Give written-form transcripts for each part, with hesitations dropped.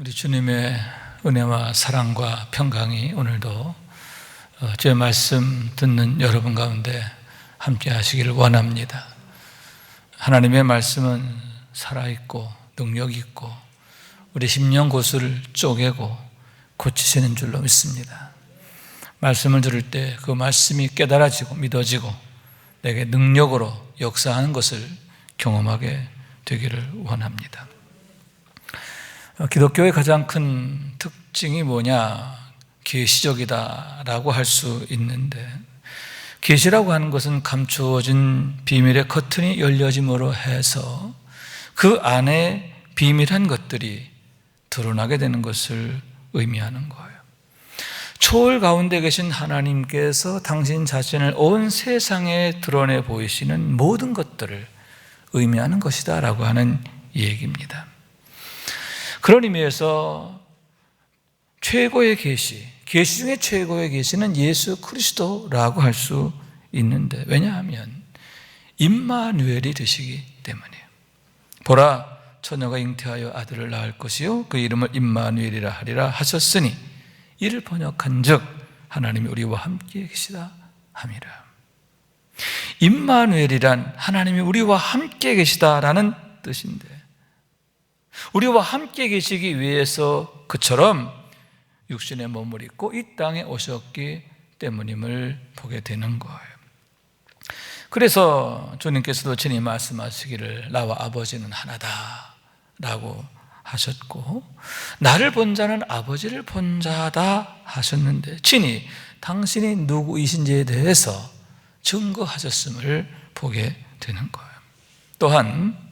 우리 주님의 은혜와 사랑과 평강이 오늘도 제 말씀 듣는 여러분 가운데 함께 하시기를 원합니다. 하나님의 말씀은 살아있고 능력있고 우리 심령 고수를 쪼개고 고치시는 줄로 믿습니다. 말씀을 들을 때 그 말씀이 깨달아지고 믿어지고 내게 능력으로 역사하는 것을 경험하게 되기를 원합니다. 기독교의 가장 큰 특징이 뭐냐? 계시적이다라고 할 수 있는데, 계시라고 하는 것은 감추어진 비밀의 커튼이 열려짐으로 해서 그 안에 비밀한 것들이 드러나게 되는 것을 의미하는 거예요. 초월 가운데 계신 하나님께서 당신 자신을 온 세상에 드러내 보이시는 모든 것들을 의미하는 것이다 라고 하는 얘기입니다. 그런 의미에서 최고의 계시 중에 최고의 계시는 예수 그리스도라고 할 수 있는데, 왜냐하면 임마누엘이 되시기 때문이에요. 보라, 처녀가 잉태하여 아들을 낳을 것이요 그 이름을 임마누엘이라 하리라 하셨으니 이를 번역한 즉 하나님이 우리와 함께 계시다 함이라. 임마누엘이란 하나님이 우리와 함께 계시다라는 뜻인데, 우리와 함께 계시기 위해서 그처럼 육신의 몸을 입고 이 땅에 오셨기 때문임을 보게 되는 거예요. 그래서 주님께서도 친히 말씀하시기를 나와 아버지는 하나다 라고 하셨고, 나를 본 자는 아버지를 본 자다 하셨는데 친히 당신이 누구이신지에 대해서 증거하셨음을 보게 되는 거예요. 또한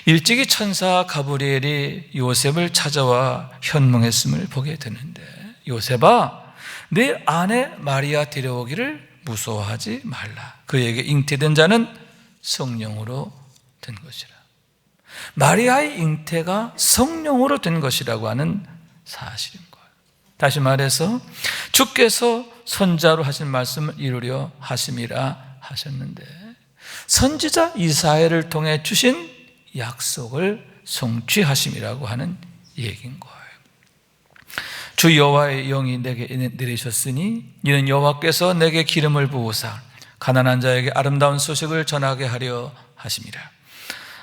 일찍이 천사 가브리엘이 요셉을 찾아와 현몽했음을 보게 되는데, 요셉아, 내 아내 마리아 데려오기를 무서워하지 말라. 그에게 잉태된 자는 성령으로 된 것이라. 마리아의 잉태가 성령으로 된 것이라고 하는 사실인 거예요. 다시 말해서 주께서 선자로 하신 말씀을 이루려 하심이라 하셨는데, 선지자 이사야를 통해 주신 약속을 성취하심이라고 하는 얘기인 거예요. 주 여호와의 영이 내게 내리셨으니 이는 여호와께서 내게 기름을 부으사 가난한 자에게 아름다운 소식을 전하게 하려 하심이라.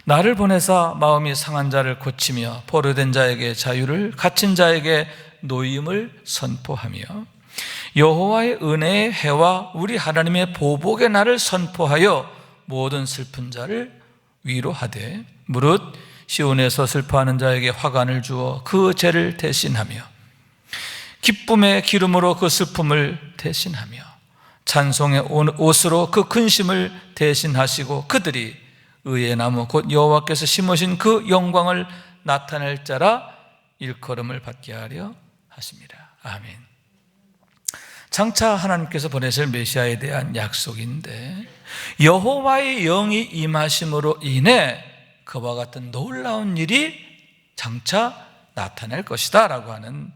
나를 보내사 마음이 상한 자를 고치며 포로된 자에게 자유를, 갇힌 자에게 노임을 선포하며 여호와의 은혜의 해와 우리 하나님의 보복의 날을 선포하여 모든 슬픈 자를 위로하되 무릇 시온에서 슬퍼하는 자에게 화관을 주어 그 죄를 대신하며 기쁨의 기름으로 그 슬픔을 대신하며 찬송의 옷으로 그 근심을 대신하시고 그들이 의의 나무 곧 여호와께서 심으신 그 영광을 나타낼 자라 일컬음을 받게 하려 하십니다. 아멘. 장차 하나님께서 보내실 메시아에 대한 약속인데, 여호와의 영이 임하심으로 인해 그와 같은 놀라운 일이 장차 나타날 것이다 라고 하는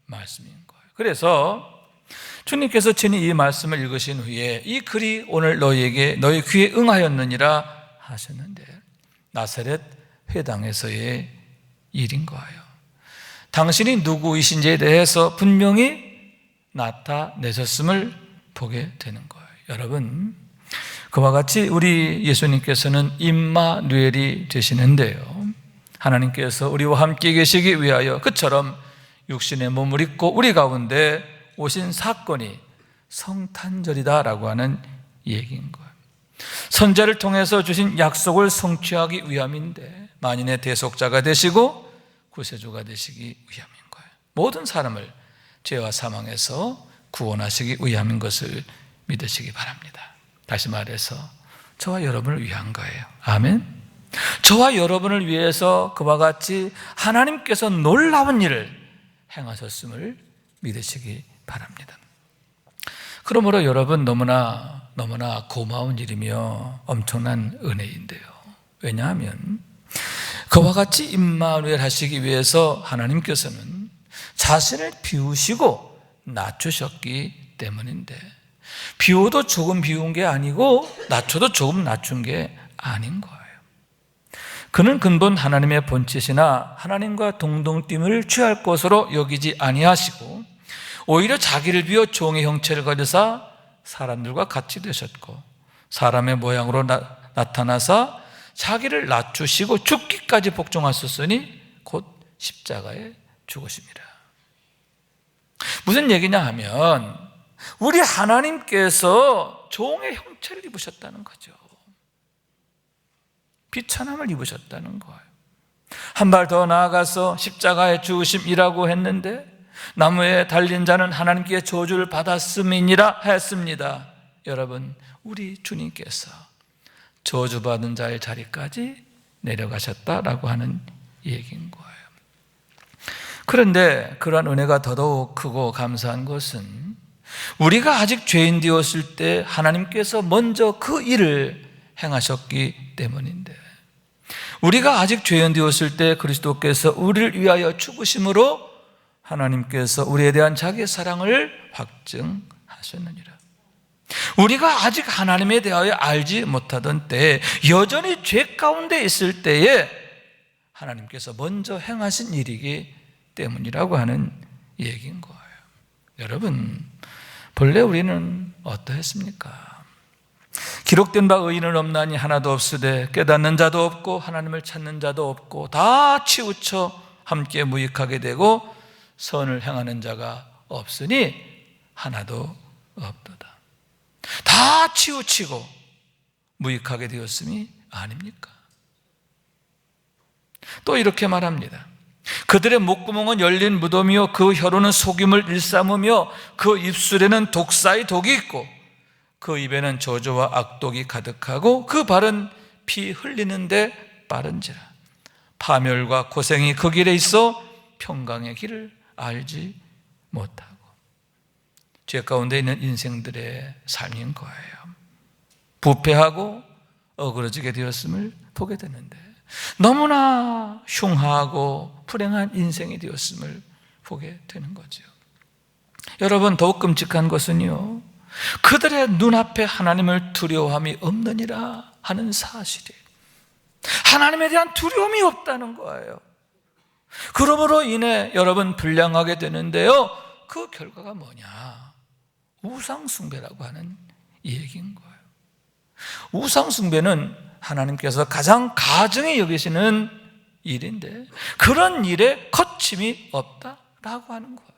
말씀인 거예요. 그래서 주님께서 친히 이 말씀을 읽으신 후에 이 글이 오늘 너희에게 너희 귀에 응하였느니라 하셨는데, 나사렛 회당에서의 일인 거예요. 당신이 누구이신지에 대해서 분명히 나타내셨음을 보게 되는 거예요. 여러분, 그와 같이 우리 예수님께서는 임마누엘이 되시는데요, 하나님께서 우리와 함께 계시기 위하여 그처럼 육신의 몸을 입고 우리 가운데 오신 사건이 성탄절이다라고 하는 얘기인 거예요. 선자를 통해서 주신 약속을 성취하기 위함인데, 만인의 대속자가 되시고 구세주가 되시기 위함인 거예요. 모든 사람을 죄와 사망에서 구원하시기 위함인 것을 믿으시기 바랍니다. 다시 말해서 저와 여러분을 위한 거예요. 아멘. 저와 여러분을 위해서 그와 같이 하나님께서 놀라운 일을 행하셨음을 믿으시기 바랍니다. 그러므로 여러분, 너무나 고마운 일이며 엄청난 은혜인데요, 왜냐하면 그와 같이 임마누엘 하시기 위해서 하나님께서는 자신을 비우시고 낮추셨기 때문인데, 비워도 조금 비운 게 아니고 낮춰도 조금 낮춘 게 아닌 거예요. 그는 근본 하나님의 본체시나 하나님과 동등됨을 취할 것으로 여기지 아니하시고 오히려 자기를 비워 종의 형체를 가지사 사람들과 같이 되셨고 사람의 모양으로 나타나사 자기를 낮추시고 죽기까지 복종하셨으니 곧 십자가에 죽으십니다. 무슨 얘기냐 하면 우리 하나님께서 종의 형체를 입으셨다는 거죠. 비천함을 입으셨다는 거예요. 한 발 더 나아가서 십자가에 죽으심이라고 했는데 나무에 달린 자는 하나님께 저주를 받았음이니라 했습니다. 여러분, 우리 주님께서 저주받은 자의 자리까지 내려가셨다라고 하는 얘기인 거예요. 그런데 그러한 은혜가 더더욱 크고 감사한 것은 우리가 아직 죄인 되었을 때 하나님께서 먼저 그 일을 행하셨기 때문인데, 우리가 아직 죄인 되었을 때 그리스도께서 우리를 위하여 죽으심으로 하나님께서 우리에 대한 자기의 사랑을 확증하셨느니라. 우리가 아직 하나님에 대하여 알지 못하던 때에, 여전히 죄 가운데 있을 때에 하나님께서 먼저 행하신 일이기 때문이라고 하는 얘기인 거예요. 여러분, 본래 우리는 어떠했습니까? 기록된 바 의인은 없나니 하나도 없으되 깨닫는 자도 없고 하나님을 찾는 자도 없고 다 치우쳐 함께 무익하게 되고 선을 행하는 자가 없으니 하나도 없도다. 다 치우치고 무익하게 되었음이 아닙니까? 또 이렇게 말합니다. 그들의 목구멍은 열린 무덤이요 그 혀로는 속임을 일삼으며 그 입술에는 독사의 독이 있고 그 입에는 저주와 악독이 가득하고 그 발은 피 흘리는데 빠른지라. 파멸과 고생이 그 길에 있어 평강의 길을 알지 못하고. 죄 가운데 있는 인생들의 삶인 거예요. 부패하고 어그러지게 되었음을 보게 되는데 너무나 흉하고 불행한 인생이 되었음을 보게 되는 거죠. 여러분, 더욱 끔찍한 것은요, 그들의 눈앞에 하나님을 두려워함이 없느니라 하는 사실이, 하나님에 대한 두려움이 없다는 거예요. 그러므로 인해 여러분 불량하게 되는데요, 그 결과가 뭐냐? 우상숭배라고 하는 얘기인 거예요. 우상숭배는 하나님께서 가장 가증히 여기시는 일인데 그런 일에 거침이 없다라고 하는 거예요.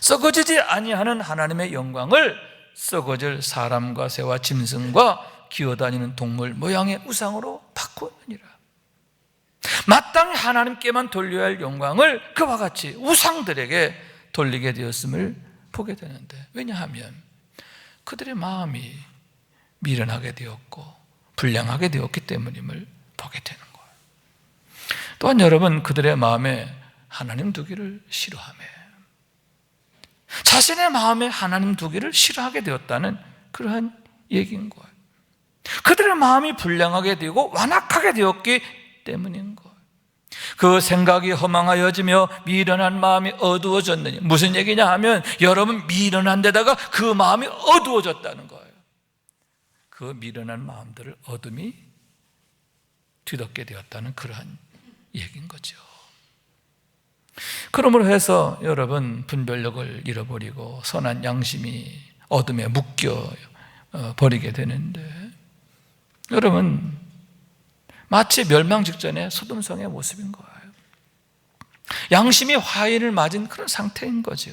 썩어지지 아니하는 하나님의 영광을 썩어질 사람과 새와 짐승과 기어다니는 동물 모양의 우상으로 바꾸느니라. 마땅히 하나님께만 돌려야 할 영광을 그와 같이 우상들에게 돌리게 되었음을 보게 되는데, 왜냐하면 그들의 마음이 미련하게 되었고 불량하게 되었기 때문임을 보게 되는 거예요. 또한 여러분, 그들의 마음에 하나님 두기를 싫어하며 자신의 마음에 하나님 두기를 싫어하게 되었다는 그러한 얘기인 거예요. 그들의 마음이 불량하게 되고 완악하게 되었기 때문인 거예요. 그 생각이 허망하여지며 미련한 마음이 어두워졌느니, 무슨 얘기냐 하면 여러분, 미련한 데다가 그 마음이 어두워졌다는 거예요. 그 미련한 마음들을 어둠이 뒤덮게 되었다는 그러한 얘기인 거죠. 그러므로 해서 여러분, 분별력을 잃어버리고 선한 양심이 어둠에 묶여 버리게 되는데, 여러분, 마치 멸망 직전의 소돔성의 모습인 거예요. 양심이 화인을 맞은 그런 상태인 거죠.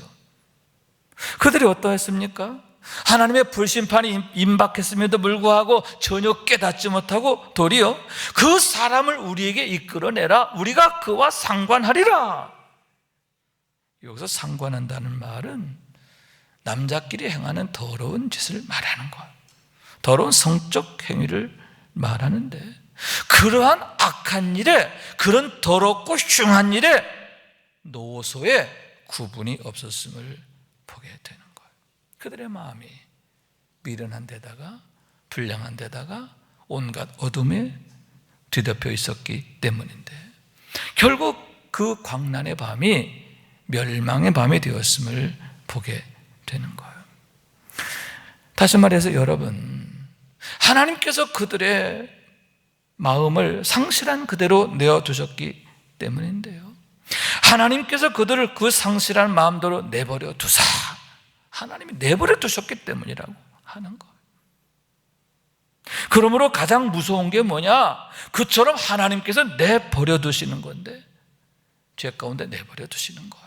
그들이 어떠했습니까? 하나님의 불심판이 임박했음에도 불구하고 전혀 깨닫지 못하고 도리어 그 사람을 우리에게 이끌어내라, 우리가 그와 상관하리라. 여기서 상관한다는 말은 남자끼리 행하는 더러운 짓을 말하는 거예요. 더러운 성적 행위를 말하는데, 그러한 악한 일에, 그런 더럽고 흉한 일에 노소에 구분이 없었음을 보게 되는 거예요. 그들의 마음이 미련한 데다가 불량한 데다가 온갖 어둠에 뒤덮여 있었기 때문인데, 결국 그 광란의 밤이 멸망의 밤이 되었음을 보게 되는 거예요. 다시 말해서 여러분, 하나님께서 그들의 마음을 상실한 그대로 내어두셨기 때문인데요. 하나님께서 그들을 그 상실한 마음대로 내버려 두사, 하나님이 내버려 두셨기 때문이라고 하는 거예요. 그러므로 가장 무서운 게 뭐냐? 그처럼 하나님께서 내버려 두시는 건데, 죄 가운데 내버려 두시는 거예요.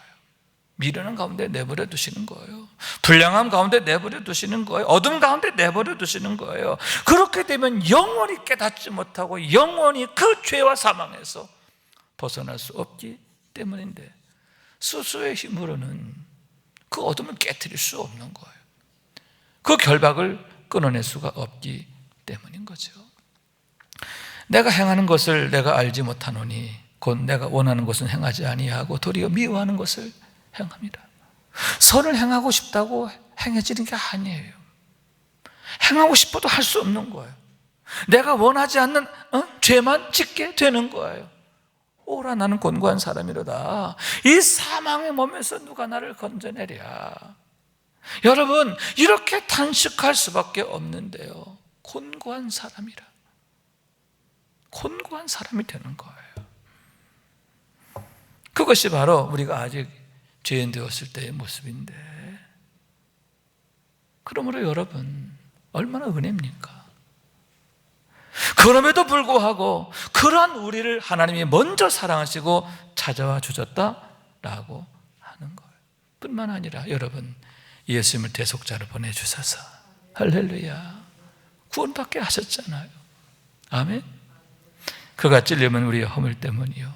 미련한 가운데 내버려 두시는 거예요. 불량함 가운데 내버려 두시는 거예요. 어둠 가운데 내버려 두시는 거예요. 그렇게 되면 영원히 깨닫지 못하고 영원히 그 죄와 사망에서 벗어날 수 없기 때문인데, 스스로의 힘으로는 그 어둠을 깨트릴 수 없는 거예요. 그 결박을 끊어낼 수가 없기 때문인 거죠. 내가 행하는 것을 내가 알지 못하노니 곧 내가 원하는 것은 행하지 아니하고 도리어 미워하는 것을 행합니다. 선을 행하고 싶다고 행해지는 게 아니에요. 행하고 싶어도 할 수 없는 거예요. 내가 원하지 않는 죄만 짓게 되는 거예요. 오라 나는 곤고한 사람이로다. 이 사망의 몸에서 누가 나를 건져내랴. 여러분, 이렇게 탄식할 수밖에 없는데요, 곤고한 사람이라, 곤고한 사람이 되는 거예요. 그것이 바로 우리가 아직 죄인 되었을 때의 모습인데, 그러므로 여러분, 얼마나 은혜입니까? 그럼에도 불구하고 그러한 우리를 하나님이 먼저 사랑하시고 찾아와 주셨다라고 하는 거예요. 뿐만 아니라 여러분, 예수님을 대속자로 보내주셔서 할렐루야, 구원받게 하셨잖아요. 아멘. 그가 찔림은 우리의 허물 때문이요,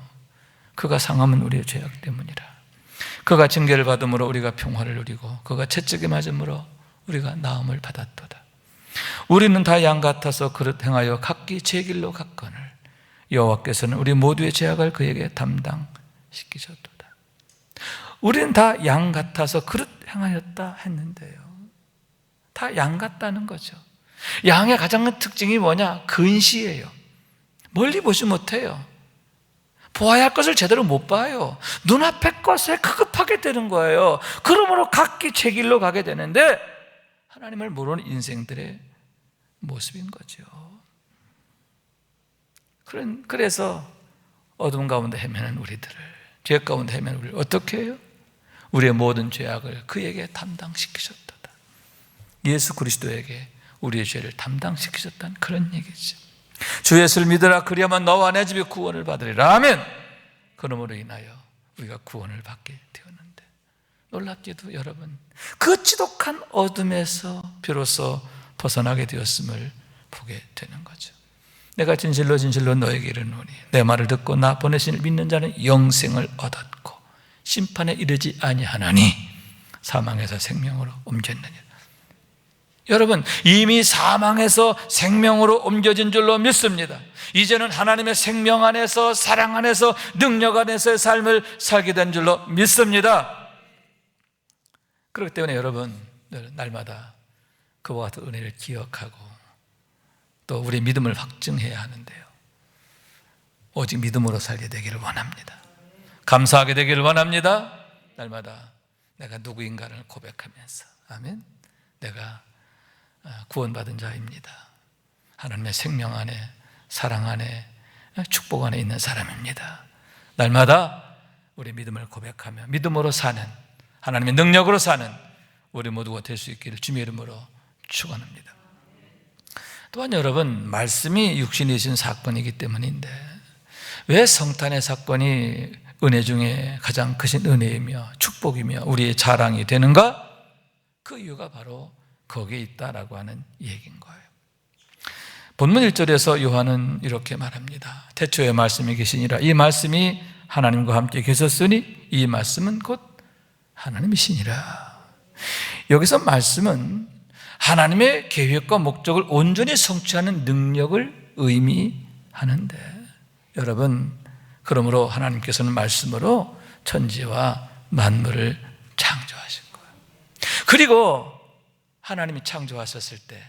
그가 상함은 우리의 죄악 때문이라. 그가 징계를 받음으로 우리가 평화를 누리고 그가 채찍에 맞음으로 우리가 나음을 받았도다. 우리는 다 양 같아서 그릇 행하여 각기 제 길로 갔거늘 여호와께서는 우리 모두의 죄악을 그에게 담당시키셨도다. 우리는 다 양 같아서 그릇 행하였다 했는데요, 다 양 같다는 거죠. 양의 가장 큰 특징이 뭐냐? 근시예요. 멀리 보지 못해요. 보아야 할 것을 제대로 못 봐요. 눈앞의 것에 급급하게 되는 거예요. 그러므로 각기 제 길로 가게 되는데, 하나님을 모르는 인생들의 모습인 거죠. 그래서 어둠 가운데 헤매는 우리들을, 죄 가운데 헤매는 우리를 어떻게 해요? 우리의 모든 죄악을 그에게 담당시키셨다. 예수 그리스도에게 우리의 죄를 담당시키셨다는 그런 얘기죠. 주 예수를 믿으라, 그리하면 너와 내 집이 구원을 받으리라. 아멘. 그러므로 인하여 우리가 구원을 받게 되었는데, 놀랍게도 여러분, 그 지독한 어둠에서 비로소 벗어나게 되었음을 보게 되는 거죠. 내가 진실로 진실로 너에게 이르노니 내 말을 듣고 나 보내신 이를 믿는 자는 영생을 얻었고 심판에 이르지 아니하나니 사망에서 생명으로 옮겼느니라. 여러분, 이미 사망에서 생명으로 옮겨진 줄로 믿습니다. 이제는 하나님의 생명 안에서, 사랑 안에서, 능력 안에서의 삶을 살게 된 줄로 믿습니다. 그렇기 때문에 여러분, 날마다 그와 같은 은혜를 기억하고 또 우리의 믿음을 확증해야 하는데요, 오직 믿음으로 살게 되기를 원합니다. 감사하게 되기를 원합니다. 날마다 내가 누구인가를 고백하면서, 아멘, 내가 구원받은 자입니다. 하나님의 생명 안에, 사랑 안에, 축복 안에 있는 사람입니다. 날마다 우리 믿음을 고백하며 믿음으로 사는, 하나님의 능력으로 사는 우리 모두가 될 수 있기를 주님의 이름으로 축원합니다. 또한 여러분, 말씀이 육신이 신 사건이기 때문인데, 왜 성탄의 사건이 은혜 중에 가장 크신 은혜이며 축복이며 우리의 자랑이 되는가? 그 이유가 바로 거기에 있다라고 하는 얘기인 거예요. 본문 1절에서 요한은 이렇게 말합니다. 태초에 말씀이 계시니라. 이 말씀이 하나님과 함께 계셨으니 이 말씀은 곧 하나님이시니라. 여기서 말씀은 하나님의 계획과 목적을 온전히 성취하는 능력을 의미하는데, 여러분, 그러므로 하나님께서는 말씀으로 천지와 만물을 창조하신 거예요. 그리고 하나님이 창조하셨을 때,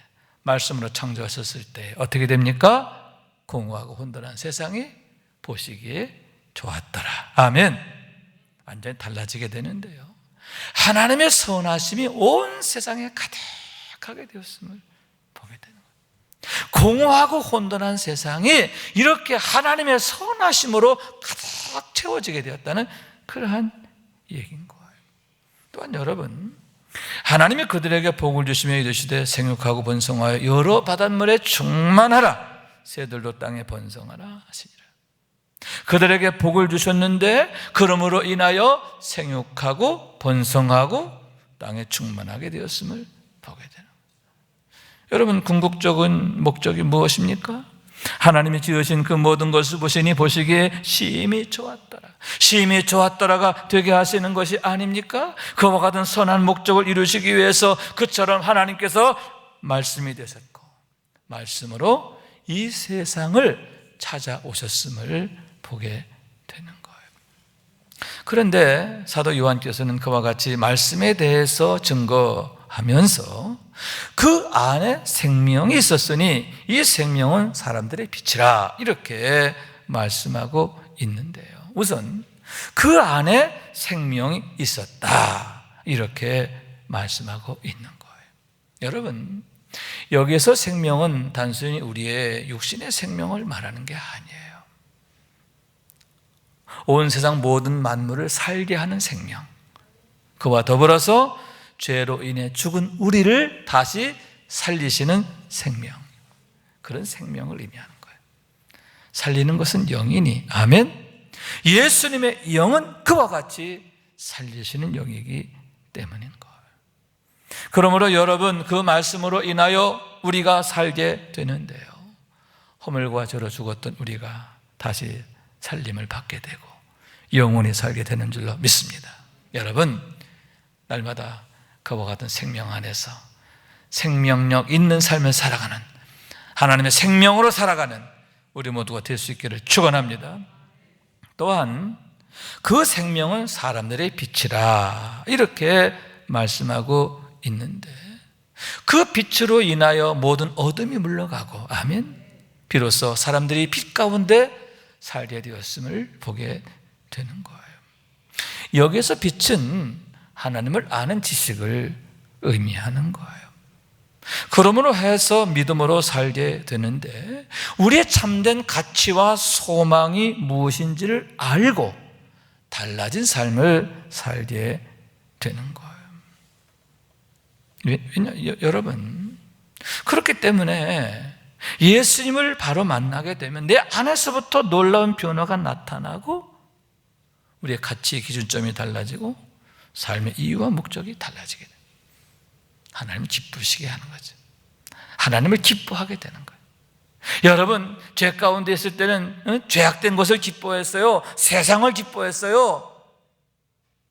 말씀으로 창조하셨을 때 어떻게 됩니까? 공허하고 혼돈한 세상이 보시기에 좋았더라. 아멘. 완전히 달라지게 되는데요, 하나님의 선하심이 온 세상에 가득하게 되었음을 보게 되는 거예요. 공허하고 혼돈한 세상이 이렇게 하나님의 선하심으로 가득 채워지게 되었다는 그러한 얘기인 거예요. 또한 여러분, 하나님이 그들에게 복을 주시며 이르시되 생육하고 번성하여 여러 바닷물에 충만하라, 새들도 땅에 번성하라 하시니라. 그들에게 복을 주셨는데 그러므로 인하여 생육하고 번성하고 땅에 충만하게 되었음을 보게 되는 거예요. 여러분, 궁극적인 목적이 무엇입니까? 하나님이 지으신 그 모든 것을 보시기에 심히 좋았더라, 심히 좋았더라가 되게 하시는 것이 아닙니까? 그와 같은 선한 목적을 이루시기 위해서 그처럼 하나님께서 말씀이 되셨고 말씀으로 이 세상을 찾아오셨음을 보게 되는 거예요. 그런데 사도 요한께서는 그와 같이 말씀에 대해서 증거하면서 그 안에 생명이 있었으니 이 생명은 사람들의 빛이라, 이렇게 말씀하고 있는데요, 우선 그 안에 생명이 있었다, 이렇게 말씀하고 있는 거예요. 여러분, 여기에서 생명은 단순히 우리의 육신의 생명을 말하는 게 아니에요. 온 세상 모든 만물을 살게 하는 생명, 그와 더불어서 죄로 인해 죽은 우리를 다시 살리시는 생명, 그런 생명을 의미하는 거예요. 살리는 것은 영이니, 아멘. 예수님의 영은 그와 같이 살리시는 영이기 때문인 거예요. 그러므로 여러분, 그 말씀으로 인하여 우리가 살게 되는데요, 허물과 죄로 죽었던 우리가 다시 살림을 받게 되고 영원히 살게 되는 줄로 믿습니다. 여러분, 날마다 그와 같은 생명 안에서 생명력 있는 삶을 살아가는, 하나님의 생명으로 살아가는 우리 모두가 될 수 있기를 축원합니다. 또한 그 생명은 사람들의 빛이라, 이렇게 말씀하고 있는데 그 빛으로 인하여 모든 어둠이 물러가고, 아멘, 비로소 사람들이 빛 가운데 살게 되었음을 보게 되는 거예요. 여기에서 빛은 하나님을 아는 지식을 의미하는 거예요. 그러므로 해서 믿음으로 살게 되는데 우리의 참된 가치와 소망이 무엇인지를 알고 달라진 삶을 살게 되는 거예요. 여러분, 그렇기 때문에 예수님을 바로 만나게 되면 내 안에서부터 놀라운 변화가 나타나고 우리의 가치 기준점이 달라지고 삶의 이유와 목적이 달라지게 돼요. 하나님을 기쁘시게 하는 거죠. 하나님을 기뻐하게 되는 거예요. 여러분, 죄 가운데 있을 때는 죄악된 것을 기뻐했어요. 세상을 기뻐했어요.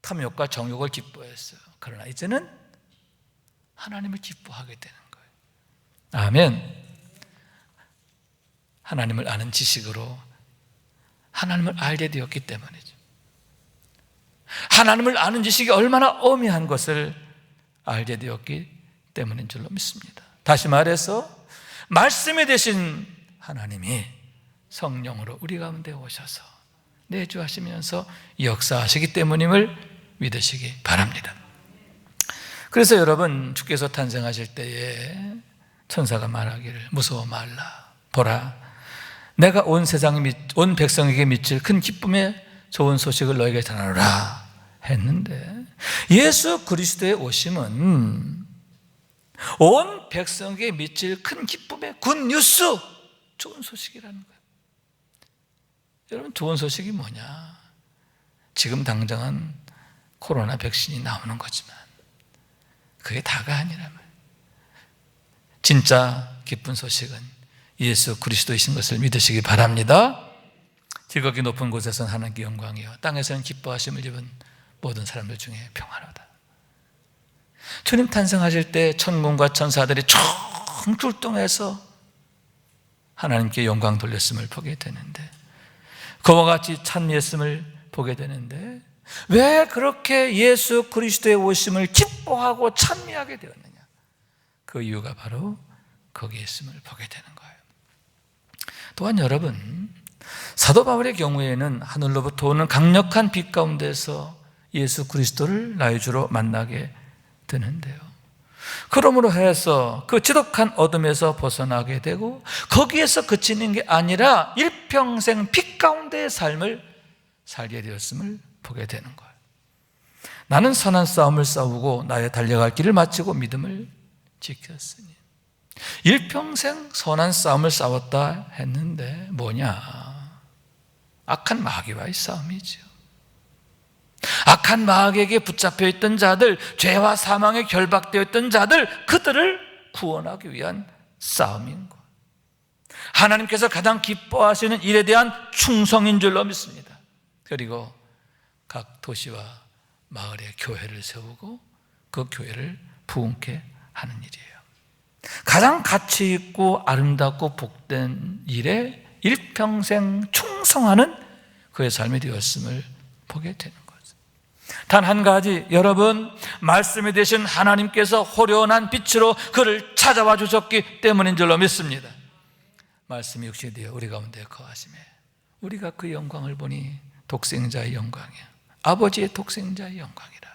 탐욕과 정욕을 기뻐했어요. 그러나 이제는 하나님을 기뻐하게 되는 거예요. 아멘. 하나님을 아는 지식으로 하나님을 알게 되었기 때문이죠. 하나님을 아는 지식이 얼마나 엄미한 것을 알게 되었기 때문인 줄로 믿습니다. 다시 말해서 말씀이 되신 하나님이 성령으로 우리 가운데 오셔서 내주하시면서 역사하시기 때문임을 믿으시기 바랍니다. 그래서 여러분, 주께서 탄생하실 때에 천사가 말하기를 무서워 말라, 보라, 내가 온 백성에게 미칠 큰 기쁨의 좋은 소식을 너에게 전하노라 했는데, 예수 그리스도의 오심은 온 백성에게 미칠 큰 기쁨의 굿뉴스, 좋은 소식이라는 거예요. 여러분, 좋은 소식이 뭐냐? 지금 당장은 코로나 백신이 나오는 거지만 그게 다가 아니라면 진짜 기쁜 소식은 예수 그리스도이신 것을 믿으시기 바랍니다. 지극히 높은 곳에서는 하나님께 영광이요 땅에서는 기뻐하심을 입은 모든 사람들 중에 평안하다. 주님 탄생하실 때 천군과 천사들이 총 출동해서 하나님께 영광 돌렸음을 보게 되는데, 그와 같이 찬미했음을 보게 되는데, 왜 그렇게 예수 그리스도의 오심을 기뻐하고 찬미하게 되었느냐? 그 이유가 바로 거기에 있음을 보게 되는 거예요. 또한 여러분, 사도 바울의 경우에는 하늘로부터 오는 강력한 빛 가운데서 예수 그리스도를 나의 주로 만나게 되는데요, 그러므로 해서 그 지독한 어둠에서 벗어나게 되고 거기에서 그치는 게 아니라 일평생 빛 가운데의 삶을 살게 되었음을 보게 되는 거예요. 나는 선한 싸움을 싸우고 나의 달려갈 길을 마치고 믿음을 지켰으니. 일평생 선한 싸움을 싸웠다 했는데 뭐냐? 악한 마귀와의 싸움이죠. 악한 마귀에게 붙잡혀 있던 자들, 죄와 사망에 결박되어 있던 자들, 그들을 구원하기 위한 싸움인 것. 하나님께서 가장 기뻐하시는 일에 대한 충성인 줄로 믿습니다. 그리고 각 도시와 마을에 교회를 세우고 그 교회를 부흥케 하는 일이에요. 가장 가치 있고 아름답고 복된 일에 일평생 충성하는 그의 삶이 되었음을 보게 되는 거죠. 단 한 가지, 여러분, 말씀이 되신 하나님께서 호련한 빛으로 그를 찾아와 주셨기 때문인 줄로 믿습니다. 말씀이 육신이 되어 우리 가운데 거하시매 우리가 그 영광을 보니 독생자의 영광이야. 아버지의 독생자의 영광이라.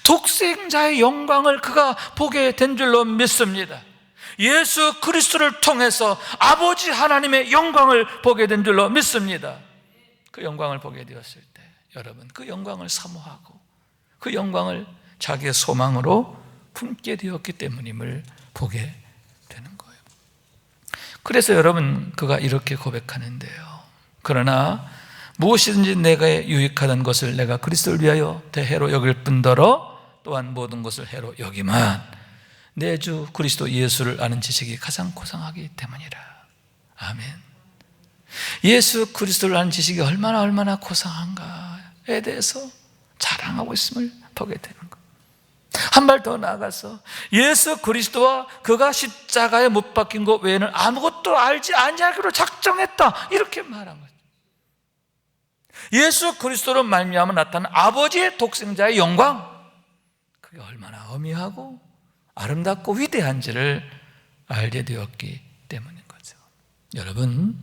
독생자의 영광을 그가 보게 된 줄로 믿습니다. 예수 그리스도를 통해서 아버지 하나님의 영광을 보게 된 줄로 믿습니다. 그 영광을 보게 되었을 때 여러분, 그 영광을 사모하고 그 영광을 자기의 소망으로 품게 되었기 때문임을 보게 되는 거예요. 그래서 여러분, 그가 이렇게 고백하는데요. 그러나 무엇이든지 내가 유익하던 것을 내가 그리스도를 위하여 대해로 여길 뿐더러 또한 모든 것을 해로 여기만 내 주 그리스도 예수를 아는 지식이 가장 고상하기 때문이라. 아멘. 예수 그리스도를 아는 지식이 얼마나 고상한가에 대해서 자랑하고 있음을 보게 되는 것. 한 발 더 나아가서 예수 그리스도와 그가 십자가에 못 박힌 것 외에는 아무것도 알지 아니하기로 작정했다, 이렇게 말한 거죠. 예수 그리스도로 말미암아 나타난 아버지의 독생자의 영광, 그게 얼마나 어미하고 아름답고 위대한지를 알게 되었기 때문인 거죠. 여러분,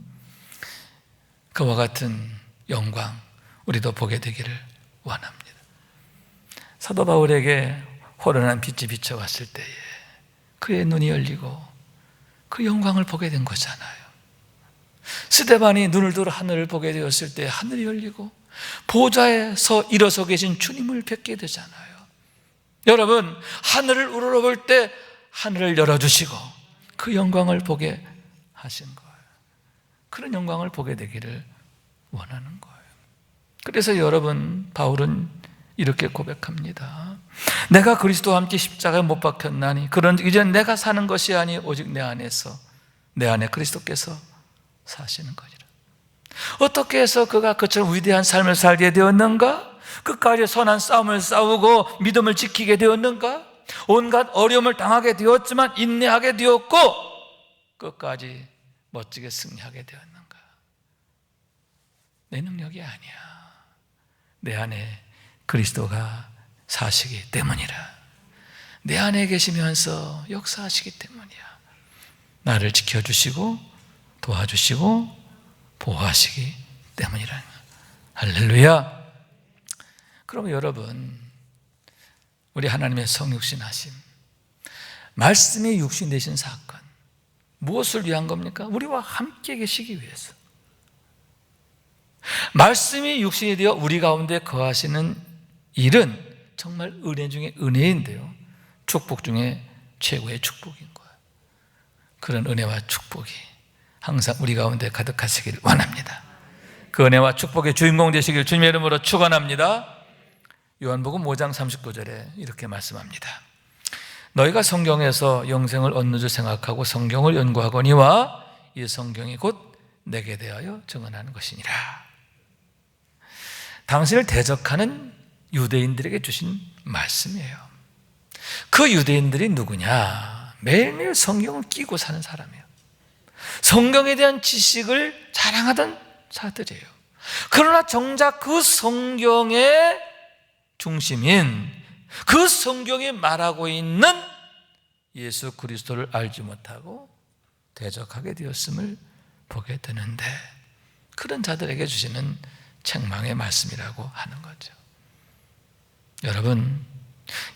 그와 같은 영광 우리도 보게 되기를 원합니다. 사도 바울에게 호련한 빛이 비춰왔을 때에 그의 눈이 열리고 그 영광을 보게 된 거잖아요. 스데반이 눈을 들어 하늘을 보게 되었을 때 하늘이 열리고 보좌에서 일어서 계신 주님을 뵙게 되잖아요. 여러분, 하늘을 우러러볼 때 하늘을 열어주시고 그 영광을 보게 하신 거예요. 그런 영광을 보게 되기를 원하는 거예요. 그래서 여러분, 바울은 이렇게 고백합니다. 내가 그리스도와 함께 십자가에 못 박혔나니 그런 이제 내가 사는 것이 아니 오직 내 안에 그리스도께서 사시는 거니라. 어떻게 해서 그가 그처럼 위대한 삶을 살게 되었는가? 끝까지 선한 싸움을 싸우고 믿음을 지키게 되었는가? 온갖 어려움을 당하게 되었지만 인내하게 되었고 끝까지 멋지게 승리하게 되었는가? 내 능력이 아니야. 내 안에 그리스도가 사시기 때문이라. 내 안에 계시면서 역사하시기 때문이야. 나를 지켜주시고 도와주시고 보호하시기 때문이라. 할렐루야. 그럼 여러분, 우리 하나님의 성육신 하심, 말씀이 육신 되신 사건, 무엇을 위한 겁니까? 우리와 함께 계시기 위해서. 말씀이 육신이 되어 우리 가운데 거하시는 일은 정말 은혜 중에 은혜인데요, 축복 중에 최고의 축복인 거예요. 그런 은혜와 축복이 항상 우리 가운데 가득하시기를 원합니다. 그 은혜와 축복의 주인공 되시길 주님의 이름으로 축원합니다. 요한복음 5장 39절에 이렇게 말씀합니다. 너희가 성경에서 영생을 얻는 줄 생각하고 성경을 연구하거니와 이 성경이 곧 내게 대하여 증언하는 것이니라. 당신을 대적하는 유대인들에게 주신 말씀이에요. 그 유대인들이 누구냐? 매일매일 성경을 끼고 사는 사람이에요. 성경에 대한 지식을 자랑하던 자들이에요. 그러나 정작 그 성경의 중심인 그 성경이 말하고 있는 예수 그리스도를 알지 못하고 대적하게 되었음을 보게 되는데, 그런 자들에게 주시는 책망의 말씀이라고 하는 거죠. 여러분,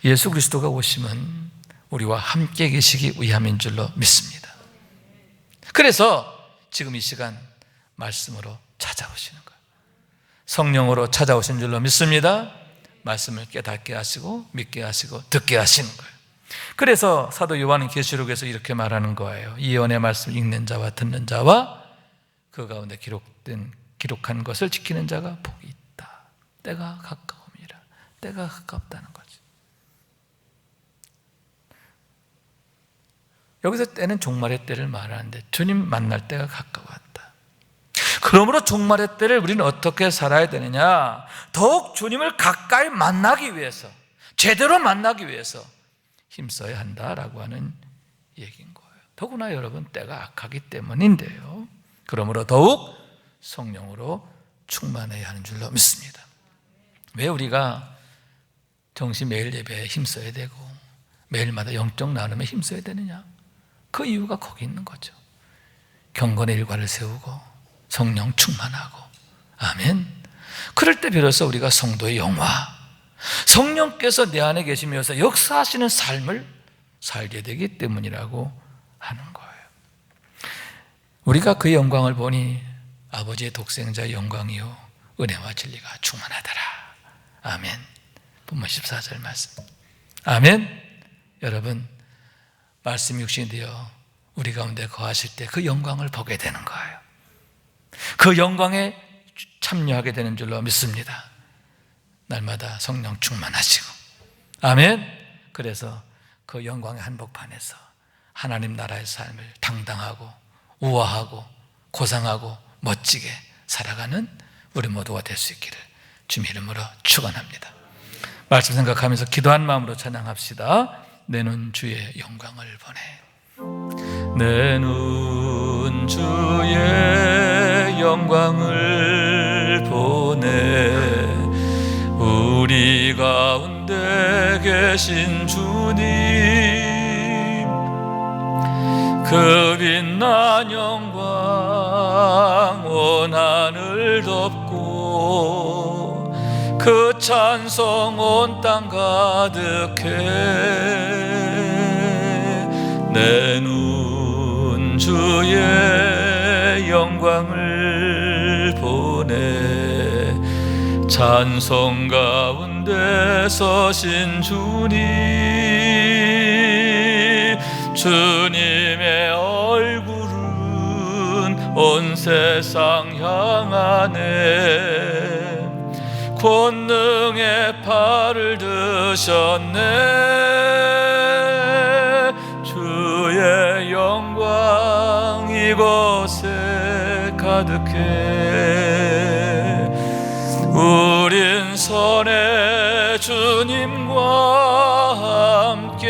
예수 그리스도가 오심은 우리와 함께 계시기 위함인 줄로 믿습니다. 그래서 지금 이 시간 말씀으로 찾아오시는 거예요. 성령으로 찾아오신 줄로 믿습니다. 말씀을 깨닫게 하시고 믿게 하시고 듣게 하시는 거예요. 그래서 사도 요한은 계시록에서 이렇게 말하는 거예요. 이 예언의 말씀을 읽는 자와 듣는 자와 그 가운데 기록한 것을 지키는 자가 복이 있다. 때가 가까움이라. 때가 가깝다는 거지. 여기서 때는 종말의 때를 말하는데 주님 만날 때가 가까웠다. 그러므로 종말의 때를 우리는 어떻게 살아야 되느냐? 더욱 주님을 가까이 만나기 위해서, 제대로 만나기 위해서 힘써야 한다라고 하는 얘기인 거예요. 더구나 여러분 때가 악하기 때문인데요. 그러므로 더욱 성령으로 충만해야 하는 줄로 믿습니다. 왜 우리가 정시 매일 예배에 힘써야 되고 매일마다 영적 나눔에 힘써야 되느냐? 그 이유가 거기 있는 거죠. 경건의 일과를 세우고 성령 충만하고, 아멘. 그럴 때 비로소 우리가 성도의 영화, 성령께서 내 안에 계시면서 역사하시는 삶을 살게 되기 때문이라고 하는 거예요. 우리가 그 영광을 보니 아버지의 독생자의 영광이요 은혜와 진리가 충만하더라. 아멘. 본문 14절 말씀. 아멘. 여러분, 말씀이 육신이 되어 우리 가운데 거하실 때 그 영광을 보게 되는 거예요. 그 영광에 참여하게 되는 줄로 믿습니다. 날마다 성령 충만하시고, 아멘. 그래서 그 영광의 한복판에서 하나님 나라의 삶을 당당하고 우아하고 고상하고 멋지게 살아가는 우리 모두가 될 수 있기를 주님 이름으로 축원합니다. 말씀 생각하면서 기도한 마음으로 찬양합시다. 내 눈 주의 영광을 보내. 내 눈 주의 영광을 보내. 우리 가운데 계신 주님, 그 빛난 영광 온 하늘 덮고 그 찬송 온 땅 가득해. 내 눈 주의 영광을 보내. 찬송 가운데 서신 주님, 주님의 얼굴은 온 세상 향하네. 권능의 팔을 드셨네. 주의 영광 이곳에 가득해. 우린 선의 주님과 함께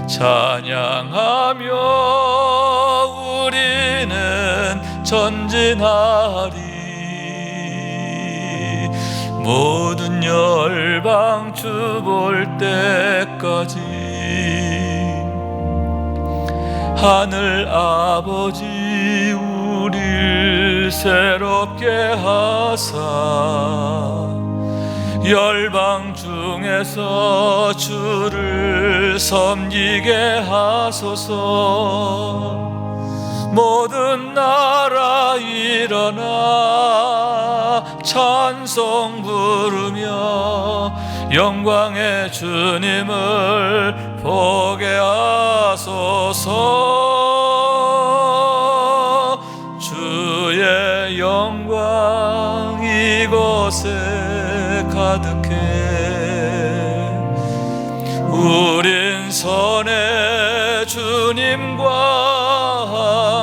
찬양하며 우리는 전진하리. 모든 열방 주 볼 때까지 하늘 아버지 우릴 새롭게 하사 열방 중에서 주를 섬기게 하소서. 모든 나라 일어나 찬송 부르며 영광의 주님을 보게 하소서. 주의 영광 이곳에 가득해. 우린 선의 주님과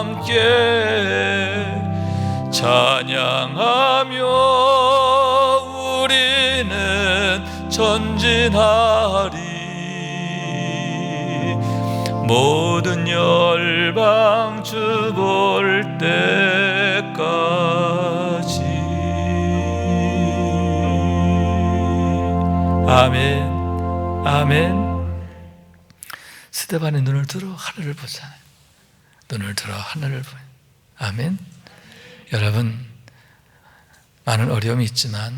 함께 찬양하며 우리는 전진하리. 모든 열방 주 볼 때까지. 아멘. 아멘. 스데반의 눈을 들어 하늘을 보잖아요. 눈을 들어 하늘을 보요. 아멘. 여러분, 많은 어려움이 있지만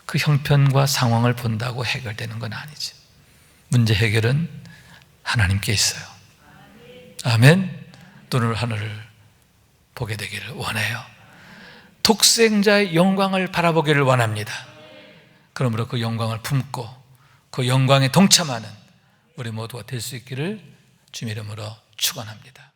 그 형편과 상황을 본다고 해결되는 건 아니지. 문제 해결은 하나님께 있어요. 아멘. 눈을 하늘을 보게 되기를 원해요. 독생자의 영광을 바라보기를 원합니다. 그러므로 그 영광을 품고 그 영광에 동참하는 우리 모두가 될 수 있기를 주님 이름으로 축원합니다.